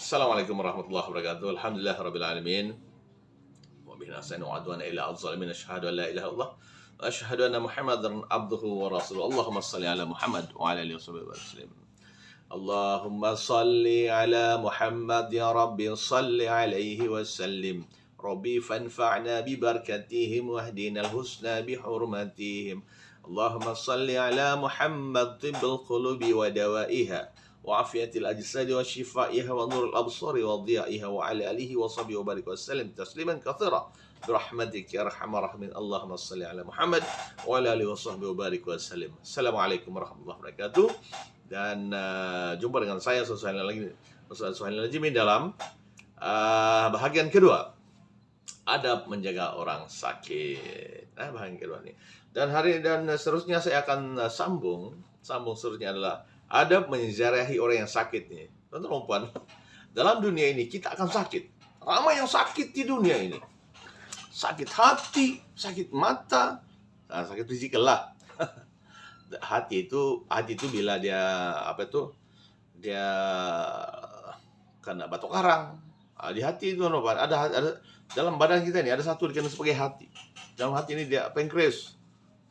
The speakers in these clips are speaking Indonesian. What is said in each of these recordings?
Assalamualaikum warahmatullahi wabarakatuh. Alhamdulillah rabbil alamin. Wa bihi nasta'inu wa adwana ila al-zalimin. Asyhadu an la ilaha illallah wa asyhadu anna Muhammadan abduhu wa rasuluhu. Allahumma shalli ala Muhammad wa ala alihi wasallam. Allahumma shalli ala Muhammad ya Rabbi shalli alaihi wasallim. Rabbi fanfa'na bi barakatihim wahdina al-husna bi hurmatihim. Allahumma shalli ala Muhammad tibbul qulubi wa dawaiha وعافية الأجساد وشفائها ونور الأبصار وضيائها وعلى آله وصحبه وبارك وسلم تسليما كثيرا برحمتك يا أرحم الراحمين اللهم صل على محمد وعلى آله وصحبه وبارك وسلم. Assalamualaikum warahmatullahi wabarakatuh. Dan jumpa dengan saya Ustaz Suhail Najmi dalam bahagian kedua, adab menjaga orang sakit. Bahagian kedua nih. Dan hari dan seterusnya saya akan sambung seterusnya adalah adab menziarahi orang yang sakit nih. Teman-teman, dalam dunia ini kita akan sakit. Ramai yang sakit di dunia ini. Sakit hati, sakit mata, sakit fisikal lah. Hati itu bila dia dia kena batu karang. Di hati itu ada dalam badan kita ini ada satu dikenal sebagai hati. Dalam hati ini dia pankreas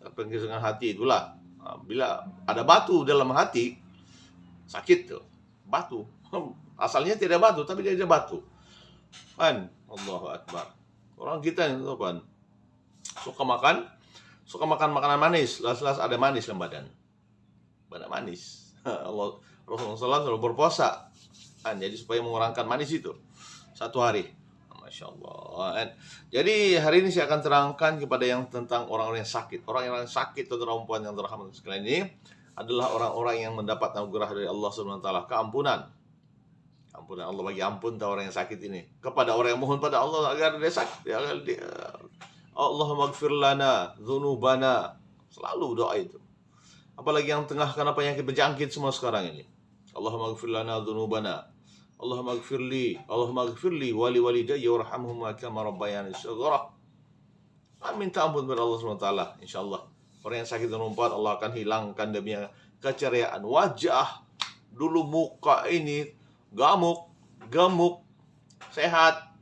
dengan hati itulah. Bila ada batu dalam hati, sakit tuh, batu. Asalnya tidak batu, tapi dia ada batu. Kan, Allahu Akbar. Orang kita ini kan suka makan makanan manis, las-las ada manis dalam badan. Badan manis. Rasulullah SAW berpuasa. Jadi supaya mengurangkan manis itu satu hari. Masya Allah. Jadi hari ini saya akan terangkan kepada yang tentang orang-orang yang sakit. Orang-orang yang sakit atau perempuan yang dirahmati sekalian ini adalah orang-orang yang mendapat anugerah dari Allah Subhanahu wa taala, keampunan. Ampunan Allah bagi ampun tahu orang yang sakit ini. Kepada orang yang mohon pada Allah agar dia sakit, agar dia Allahumma ighfir lana dzunubana. Selalu doa itu. Apalagi yang tengah kena penyakit berjangkit semua sekarang ini. Allahumma ighfir lana dzunubana. Allahumma ighfirli wali walidayya warhamhuma kama rabbayani shaghara. Minta ampun kepada Allah Subhanahu wa taala, insyaallah. Orang yang sakit dan umpat Allah akan hilangkan demi keceriaan wajah. Dulu muka ini gemuk, sehat.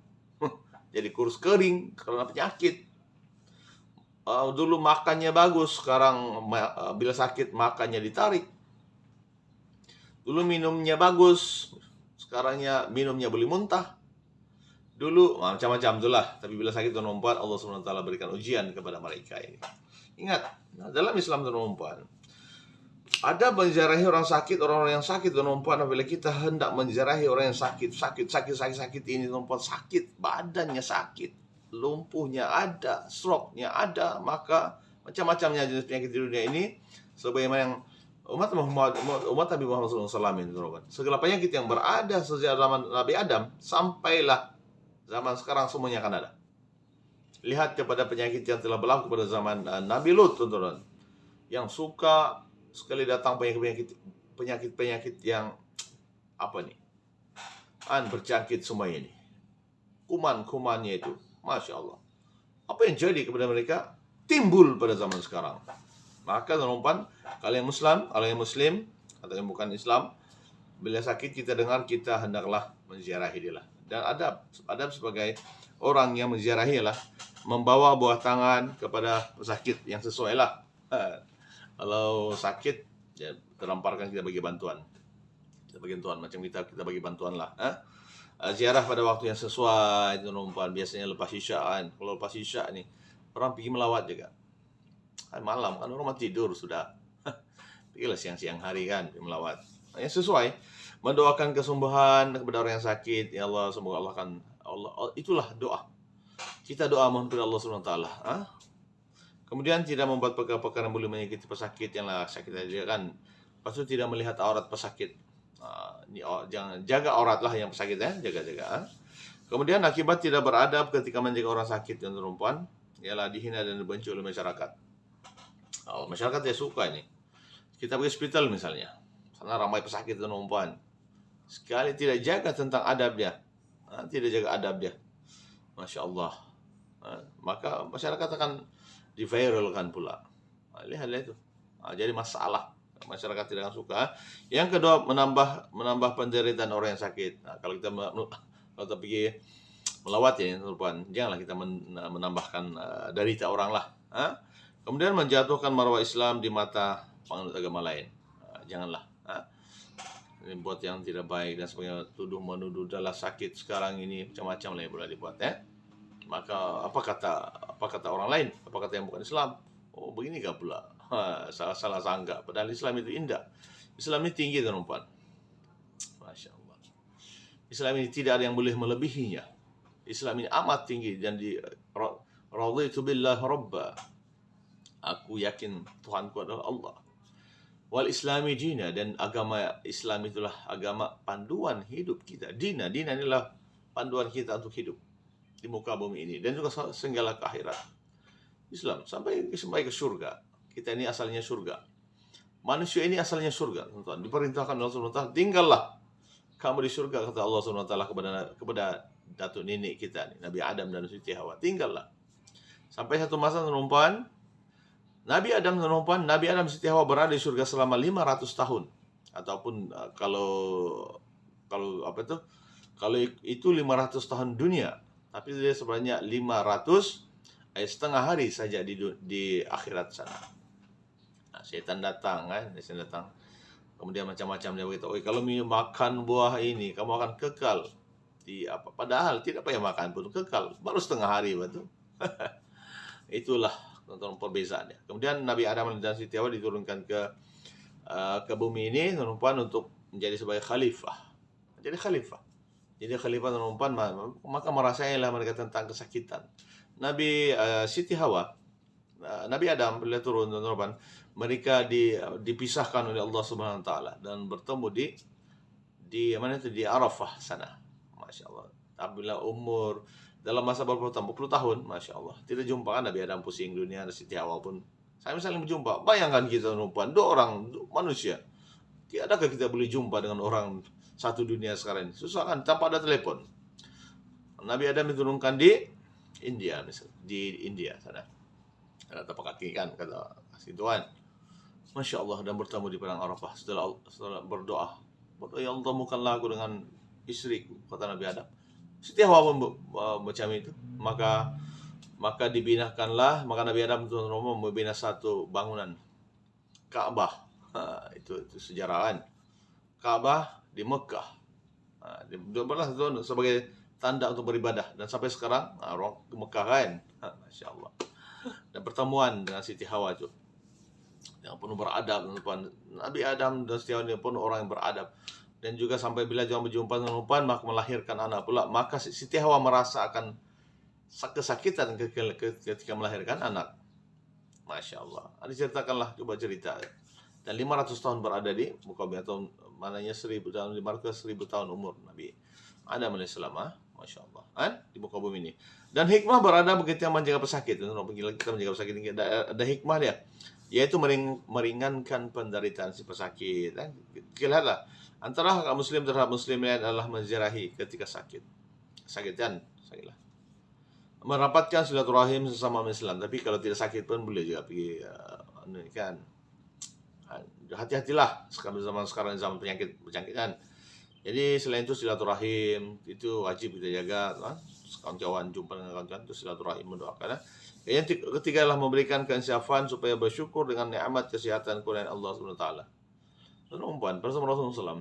Jadi kurus kering karena penyakit. Dulu makannya bagus, sekarang bila sakit makannya ditarik. Dulu minumnya bagus, sekarangnya minumnya boleh muntah. Dulu macam-macam itulah. Tapi bila sakit dan umpat Allah SWT berikan ujian kepada mereka ini. Ingat, dalam Islam teman-teman, ada menziarahi orang sakit, orang-orang yang sakit teman-teman. Apabila kita hendak menziarahi orang yang sakit ini teman-teman, sakit, badannya sakit, lumpuhnya ada, stroke-nya ada, maka macam-macamnya jenis penyakit di dunia ini, sebagaimana yang umat Nabi Muhammad SAW ini teman-teman. Segala penyakit yang berada sejak zaman Nabi Adam sampailah zaman sekarang semuanya akan ada. Lihat kepada penyakit yang telah berlaku pada zaman Nabi Lut, teman-teman. Yang suka sekali datang penyakit yang berjangkit semua ini. Kuman-kumannya itu, Masya Allah. Apa yang jadi kepada mereka? Timbul pada zaman sekarang. Maka teman-teman, kalian Muslim atau yang bukan Islam, bila sakit kita dengar, kita hendaklah menziarahi dia lah. Dan adab sebagai orang yang menziarahi lah, membawa buah tangan kepada pesakit yang sesuai lah. Kalau sakit, ya terlemparkan kita bagi bantuan. Macam kita bagi bantuan lah. Ziarah pada waktu yang sesuai, teman-teman. Biasanya lepas isya. Kalau lepas isya nih, orang pergi melawat juga. Malam kan orang tidur sudah. Pergilah siang-siang hari kan melawat. Yang sesuai, mendoakan kesembuhan kepada orang yang sakit. Ya Allah, semoga itulah doa. Kita doa mohon kepada Allah Subhanahu wa taala. Kemudian tidak membuat perkara-perkara yang boleh menyakiti pesakit yang sakit aja kan. Lepas itu tidak melihat aurat pesakit. Jangan jaga aurat lah yang pesakit ya, jaga. Kemudian akibat tidak beradab ketika menjaga orang sakit dan perempuan, ialah dihina dan dibenci oleh masyarakat. Masyarakat dia suka ini. Kita pergi hospital misalnya, sana ramai pesakit dan perempuan. Sekali tidak jaga tentang adab dia, Masya Allah. Maka masyarakat akan diviralkan pula. Lihatlah itu. Jadi masalah masyarakat tidak akan suka. Yang kedua, menambah penderitaan orang yang sakit. Nah, kalau kita pergi melawat ya teman-teman, janganlah kita menambahkan derita orang lah. Kemudian menjatuhkan marwah Islam di mata penganut agama lain. Janganlah. Ini buat yang tidak baik dan sebagainya, tuduh menuduh adalah sakit sekarang ini, macam-macam lah yang boleh dibuat ya. Maka apa kata orang lain, apa kata yang bukan Islam, oh begini gak pula, salah sangka, padahal Islam itu indah, Islam ini tinggi teman-teman, Masya Allah. Islam ini tidak ada yang boleh melebihinya. Islam ini amat tinggi, dan raditu billahi rabba, aku yakin Tuhanku adalah Allah. Wal islami dina, dan agama Islam itulah agama panduan hidup kita. Dina inilah panduan kita untuk hidup di muka bumi ini, dan juga segala ke akhirat. Islam sampai ke surga. Kita ini asalnya surga. Manusia ini asalnya surga, teman-teman. Diperintahkan oleh Allah SWT, tinggallah kamu di surga, kata Allah SWT kepada datuk nenek kita, Nabi Adam dan Siti Hawa. Tinggallah. Sampai satu masa, teman-teman, Nabi Adam dan Siti Hawa berada di surga selama 500 tahun. Ataupun kalau itu 500 tahun dunia, tapi dia sebenarnya 500 setengah hari saja di akhirat sana. Nah, setan datang. Kemudian macam-macam dia berkata, kalau makan buah ini kamu akan kekal di apa? Padahal tidak payah makan pun kekal, baru setengah hari, betul. Itulah tentang perbezaannya. Kemudian Nabi Adam dan Siti Hawa diturunkan ke bumi ini, teman-teman, untuk menjadi sebagai khalifah. Jadi khalifah teman-teman, maka merasailah mereka tentang kesakitan. Nabi Siti Hawa, Nabi Adam bila turun, teman-teman, mereka dipisahkan oleh Allah Subhanahu wa taala dan bertemu di mana itu, di Arafah sana. Masya Allah. Apabila umur dalam masa berpuluh tahun, Masya Allah, tidak jumpa kan Nabi Adam pusing dunia, dan Siti Hawa pun saya saling berjumpa. Bayangkan kita, teman-teman, dua manusia, tiadakah kita boleh jumpa dengan orang satu dunia sekarang ini? Susah kan, tanpa ada telepon. Nabi Adam diturunkan di India, misalnya di India sana, ada tapak kaki kan, kata kasih Tuhan, Masya Allah, dan bertemu di padang Arafah. Setelah berdoa, ya Allah, temukanlah aku dengan istriku, kata Nabi Adam. Siti Hawa macam itu, maka dibinakanlah, maka Nabi Adam itu membina satu bangunan Ka'bah. Itu sejarah kan, Ka'bah di Mekah. Dibuatlah sebagai tanda untuk beribadah, dan sampai sekarang orang ke Mekah kan, Masya Allah. Dan pertemuan dengan Siti Hawa itu yang penuh beradab, teman-teman. Nabi Adam dan Siti Hawa ini pun orang yang beradab. Dan juga sampai bila jangan berjumpa dengan perempuan, maka melahirkan anak pula. Maka Siti Hawa merasa akan kesakitan ketika melahirkan anak. Masya Allah. Diceritakanlah, coba cerita. Dan 500 tahun berada di muka bumi, atau mananya 1000 tahun, 500 1000 tahun umur Nabi Adam alaihissalam. Masya Allah. Di muka bumi ini. Dan hikmah berada begitu yang menjaga pesakit. Kita menjaga pesakit ini, ada hikmah dia, yaitu meringankan penderitaan si pesakit. Lihatlah, antara hak muslim terhadap muslim lain adalah menziarahi ketika sakit. Sakitlah. Merapatkan silaturahim sesama Islam. Tapi kalau tidak sakit pun boleh juga pergi kan. Hati-hatilah zaman sekarang, zaman penyakit kan. Jadi selain itu silaturahim itu wajib kita jaga. Kawan-kawan, jumpa dengan kawan-kawan itu silaturahim, mendoakan. Yang ketiga adalah memberikan keinsyafan supaya bersyukur dengan nikmat kesehatan kurniaan Allah Subhanahu wa taala. Perempuan bersama Rasulullah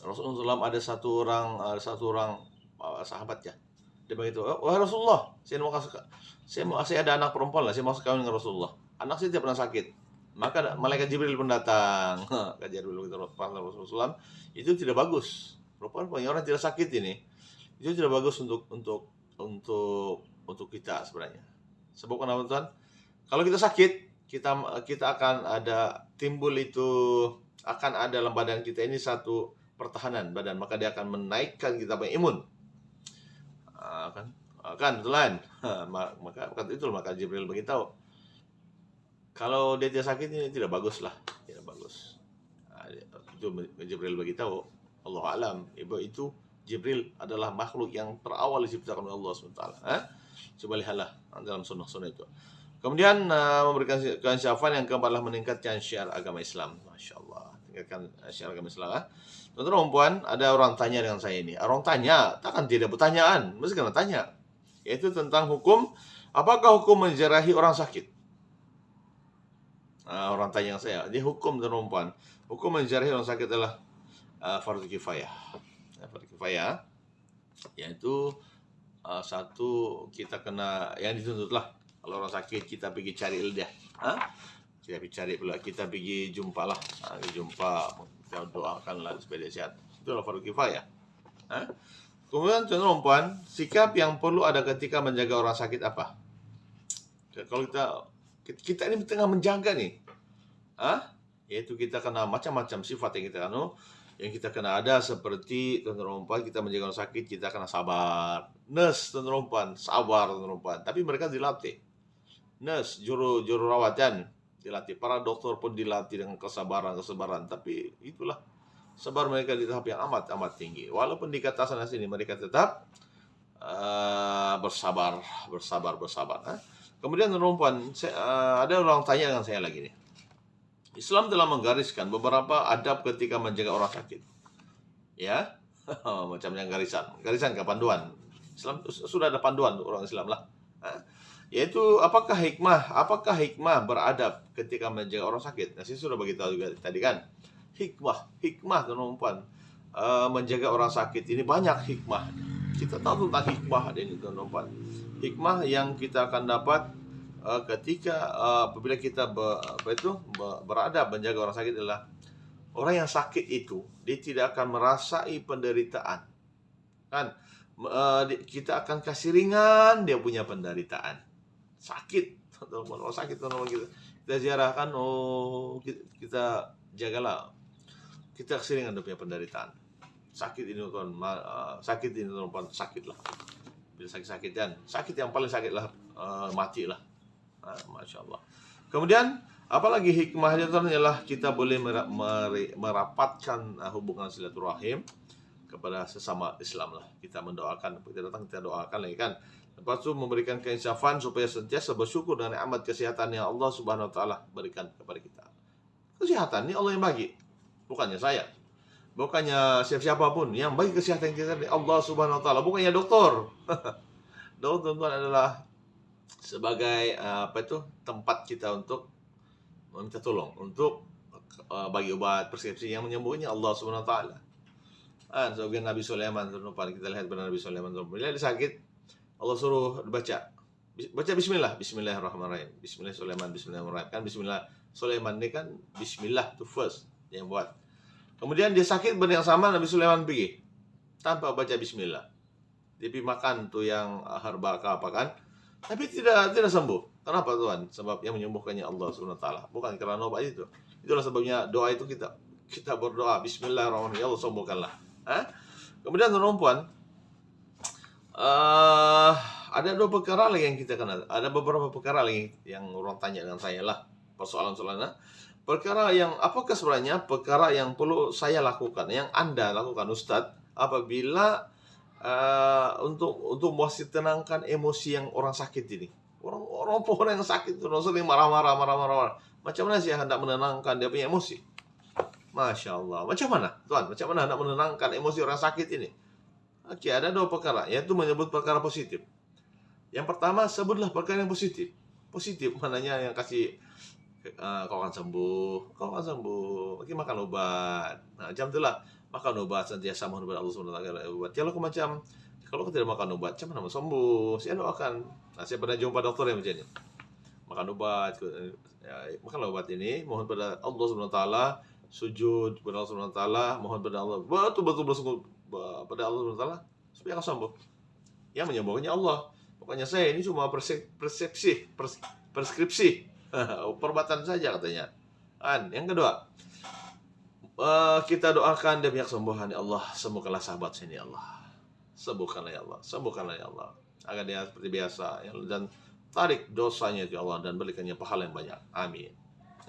SAW ada satu orang sahabatnya. Dia begitu, wahai Rasulullah, saya ada anak perempuan lah, saya mau kawin dengan Rasulullah. Anak saya tidak pernah sakit. Maka malaikat Jibril pun datang. Kata Jibril Rasulullah, itu tidak bagus. Perempuan orang tidak sakit ini, itu tidak bagus untuk kita sebenarnya. Sebab kenapa, Tuhan? Kalau kita sakit, kita akan ada timbul itu, akan ada dalam badan kita ini satu pertahanan badan, maka dia akan menaikkan kita punya imun. Kan betulan. Maka Jibril beritahu, kalau dia tidak sakit ini tidak bagus lah, tidak bagus. Itu Jibril beritahu. Allah alam, itu Jibril adalah makhluk yang terawal diciptakan oleh Allah SWT. Coba lihatlah dalam sunnah itu. Kemudian memberikan kesyafan yang keempat adalah meningkatkan syiar agama Islam. Masya Allah, tingkatkan syiar agama Islam. Tuan-tuan dan puan, ada orang tanya dengan saya ini. Orang tanya, takkan tidak pertanyaan, mesti kena tanya. Yaitu tentang hukum, apakah hukum menjarahi orang sakit? Orang tanya dengan saya, dia hukum tuan-tuan dan puan. Hukum menjarahi orang sakit adalah fardu kifayah. Fardu kifayah, yaitu satu, kita kena, yang dituntutlah. Kalau orang sakit kita pergi cari dia, kita pergi cari pula, kita pergi jumpa lah, kita doakanlah supaya dia sehat. Itulah fardu kifayah. Kemudian tuan-tuan dan puan, sikap yang perlu ada ketika menjaga orang sakit apa? Kalau kita ini tengah menjaga nih, yaitu kita kena macam-macam sifat yang kita kena ada, seperti tuan-tuan dan puan, kita menjaga orang sakit, kita kena sabar. Nurse tuan-tuan dan puan, sabar tuan-tuan dan puan, tapi mereka dilatih. Nurse, juru rawatan dilatih, para dokter pun dilatih dengan kesabaran, tapi itulah sabar mereka di tahap yang amat tinggi. Walaupun di kata sana sini mereka tetap bersabar. Kemudian teman-teman, ada orang tanya dengan saya lagi nih. Islam telah menggariskan beberapa adab ketika menjaga orang sakit. Ya, macam yang garisan ke panduan. Islam sudah ada panduan untuk orang Islam lah. Yaitu apakah hikmah beradab ketika menjaga orang sakit? Nah, saya sudah beritahu juga tadi kan. Hikmah teman-teman, menjaga orang sakit ini banyak hikmah. Kita tahu tentang hikmah ini teman-teman. Hikmah yang kita akan dapat ketika apabila kita beradab menjaga orang sakit adalah orang yang sakit itu dia tidak akan merasai penderitaan. Kan? Kita akan kasih ringan dia punya penderitaan. Sakit, teman-teman, orang sakit teman-teman, kita ziarahkan, kita jagalah, kita kasih ringan dia punya penderitaan. Sakit ini teman-teman, sakit lah. Bila sakit dan sakit yang paling sakit lah, mati lah. Masya Allah. Kemudian apalagi hikmahnya adalah kita boleh merapatkan hubungan silaturahim kepada sesama Islam lah. Kita mendoakan, kita datang kita doakan lagi kan. Lepas itu memberikan keinsafan supaya sentiasa bersyukur dengan nikmat kesehatan yang Allah Subhanahu wa taala berikan kepada kita. Kesehatan ini Allah yang bagi, bukannya saya. Bukannya siapa-siapa pun yang bagi kesehatan kita dari Allah Subhanahu wa taala, bukannya dokter. Dokter tuan adalah sebagai tempat kita untuk meminta tolong, untuk bagi obat preskripsi yang menyembuhnya Allah Subhanahu wa taala. Sebagai Nabi Sulaiman, kita lihat benar Nabi Sulaiman, bila dia sakit, Allah suruh baca bismillah, bismillahirrahmanirrahim, bismillah Sulaiman, bismillahirrahmanirrahim. Kan bismillah Sulaiman ini kan bismillah to first yang buat. Kemudian dia sakit benda yang sama, Nabi Sulaiman pergi tanpa baca bismillah. Dia pergi makan tuh yang herba apa kan, tapi tidak sembuh. Kenapa tuan? Sebab yang menyembuhkannya Allah Subhanahu wa taala, bukan karena obat itu. Itulah sebabnya doa itu kita berdoa bismillahirrahmanirrahim, ya Allah sembuhkanlah. Kemudian teman-teman, ada dua perkara lagi yang kita kenal. Ada beberapa perkara lagi yang orang tanya dengan saya lah, persoalan-soalannya. Perkara yang apakah sebenarnya perkara yang perlu saya lakukan, yang Anda lakukan Ustadz, apabila untuk masih tenangkan emosi yang orang sakit ini. Orang yang sakit itu sering marah-marah. Macam mana sih hendak menenangkan dia punya emosi? Masya Allah. Macam mana, Tuan? Macam mana hendak menenangkan emosi orang sakit ini? Oke, ada dua perkara, yaitu menyebut perkara positif. Yang pertama, sebutlah perkara yang positif. Positif mananya yang kasih, kau akan sembuh. Oke, makan obat. Nah, macam itulah, makan obat, sentiasa mohon kepada Allah SWT. Kalau kau tidak makan obat, macam mana mau sembuh? Saya doakan. Nah, saya pernah jumpa dokter yang macam ini. Makan obat ini, mohon pada Allah SWT, sujud kepada Allah SWT, mohon pada Allah, betul-betul bersungguh pada Allah SWT supaya kau sembuh. Yang menyembuhkannya Allah. Pokoknya saya ini cuma preskripsi perubatan saja katanya. Yang kedua, kita doakan dia punya kesembuhan. Ya Allah, sembuhkanlah sahabat sini ya Allah. Sembuhkanlah ya Allah. Agar dia seperti biasa dan tarik dosanya ya Allah dan berikannya pahala yang banyak. Amin.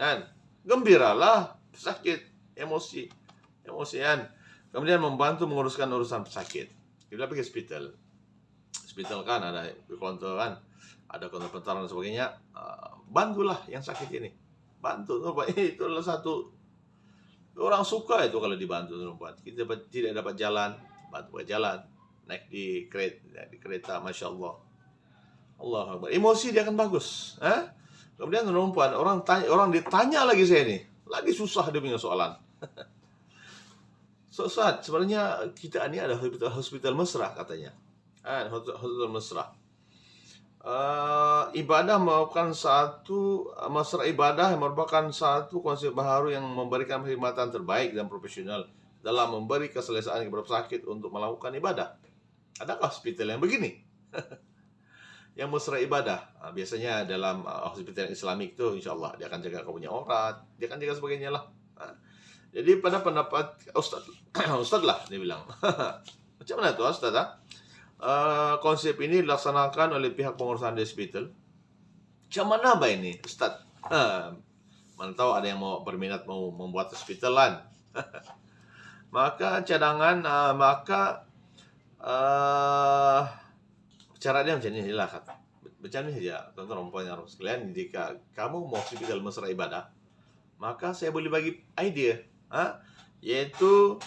Dan gembiralah sakit, emosian. Kemudian membantu menguruskan urusan pesakit. Kita pergi hospital hospital kan, ada konter kan, ada konter pentaran dan sebagainya. Bantulah yang sakit ini, bantu. Itu adalah satu, orang suka itu kalau dibantu. Kita tidak dapat jalan, bantu jalan, naik di kereta, masya Allah. Allah Akbar. Emosi dia akan bagus. Kemudian perempuan, orang ditanya lagi saya ini, lagi susah dia punya soalan. Saat sebenarnya kita ini ada hospital mesra katanya. Hospital mesra. Ibadah merupakan mesra ibadah yang merupakan satu konsep baru yang memberikan perkhidmatan terbaik dan profesional dalam memberi keselesaan kepada pesakit untuk melakukan ibadah. Adakah hospital yang begini? Yang mesra ibadah. Biasanya dalam hospital Islamik itu insya Allah dia akan jaga kau punya aurat, dia akan jaga sebagainya lah. Jadi pada pendapat Ustaz lah dia bilang. Macam mana tuh Ustaz? Konsep ini dilaksanakan oleh pihak pengurusan di hospital. Macam mana apa ini Ustaz? Mana tahu ada yang mau berminat mau membuat hospitalan. Maka cadangan, cara dia macam ini lah kata. Macam ini saja, tuan-tuan dan puan sekalian, jika kamu mau hospital mesra ibadah, maka saya boleh bagi idea, yaitu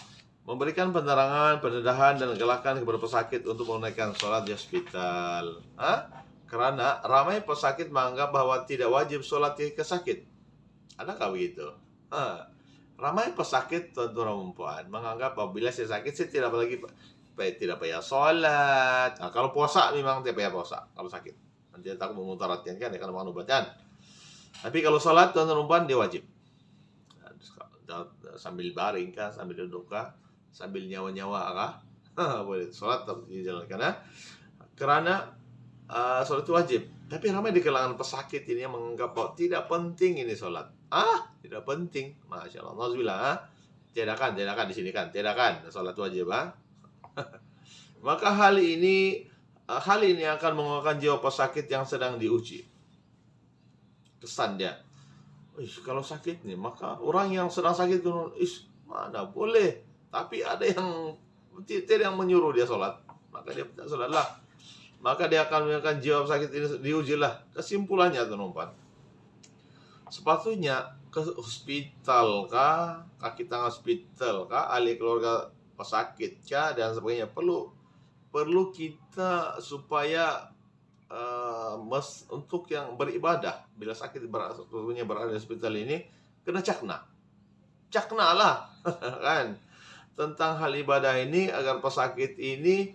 memberikan penerangan, pendedahan dan gelakan kepada pesakit untuk menunaikan sholat di hospital. Karena ramai pesakit menganggap bahwa tidak wajib sholat ketika sakit. Adakah begitu? Ramai pesakit, tuan-tuan dan puan, menganggap apabila saya sakit, saya tidak payah sholat. Kalau puasa memang tidak payah puasa kalau sakit. Nanti takut memudaratkan kan, dia akan makan obatkan. Tapi kalau sholat, tuan-tuan dan puan, dia wajib. Sambil baring kah, sambil duduk kah, sambil nyawa-nyawa kah, boleh sholat dijalankan. Karena sholat itu wajib. Tapi ramai di kalangan pesakit ini yang menganggap bahwa tidak penting ini sholat. Tidak penting. Masya Allah. Alhamdulillah. Tiadakan di sini kan. Tiadakan. Sholat wajib. Maka hal ini akan menguatkan jiwa pesakit yang sedang diuji. Kesan dia. Kalau sakit nih, maka orang yang sedang sakit itu, mana boleh. Tapi ada yang tidak yang menyuruh dia sholat, maka dia tidak sholat lah. Maka dia akan menguatkan jiwa pesakit ini diuji lah. Kesimpulannya teman-teman, sepatutnya ke hospital kah, kaki tangan hospital kah, ahli keluarga pesakit kah, dan sebagainya, perlu kita supaya untuk yang beribadah bila sakit berada di hospital ini kena cakna lah kan tentang hal ibadah ini agar pesakit ini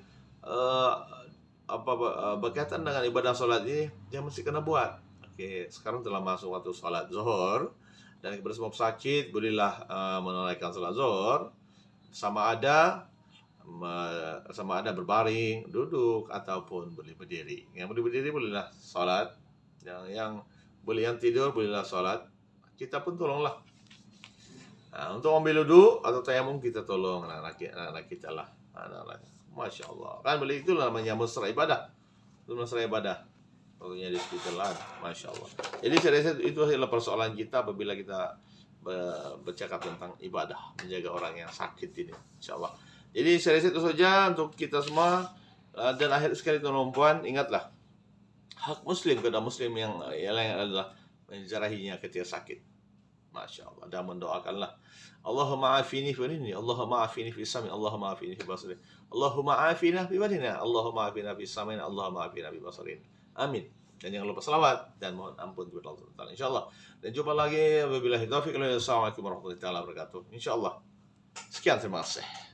berkaitan dengan ibadah sholat ini dia mesti kena buat. Oke, sekarang telah masuk waktu sholat zuhur dan kepada semua pesakit bolehlah menunaikan sholat zuhur sama ada berbaring, duduk, ataupun boleh berdiri. Yang boleh berdiri bolehlah sholat, yang tidur bolehlah sholat. Kita pun tolonglah. Untuk ambil wudhu atau tayamum kita tolong anak-anak kita lah. Masya Allah. Kan boleh, itu namanya mesra ibadah. Itu mesra ibadah. Tentunya di hospitalan. Masya Allah. Jadi saya rasa itu adalah persoalan kita apabila kita bercakap tentang ibadah, menjaga orang yang sakit ini. Insya Allah. Jadi saya rasa itu saja untuk kita semua. Dan akhir sekali tuan-tuan puan, ingatlah hak muslim kepada muslim yang lain adalah menjarahinya ketika sakit. Masya Allah. Dan mendoakanlah, Allahumma afini fi badini, Allahumma afini fi sami, Allahumma afini fi basari, Allahumma afina fi badina, Allahumma afina fi sami, Allahumma afina fi basarin. Amin. Dan jangan lupa selawat dan mohon ampun kepada Allah Taala. Insyaallah. Dan jumpa lagi wabillahi taufiq. Assalamualaikum warahmatullahi wabarakatuh. Insyaallah. Sekian, terima kasih.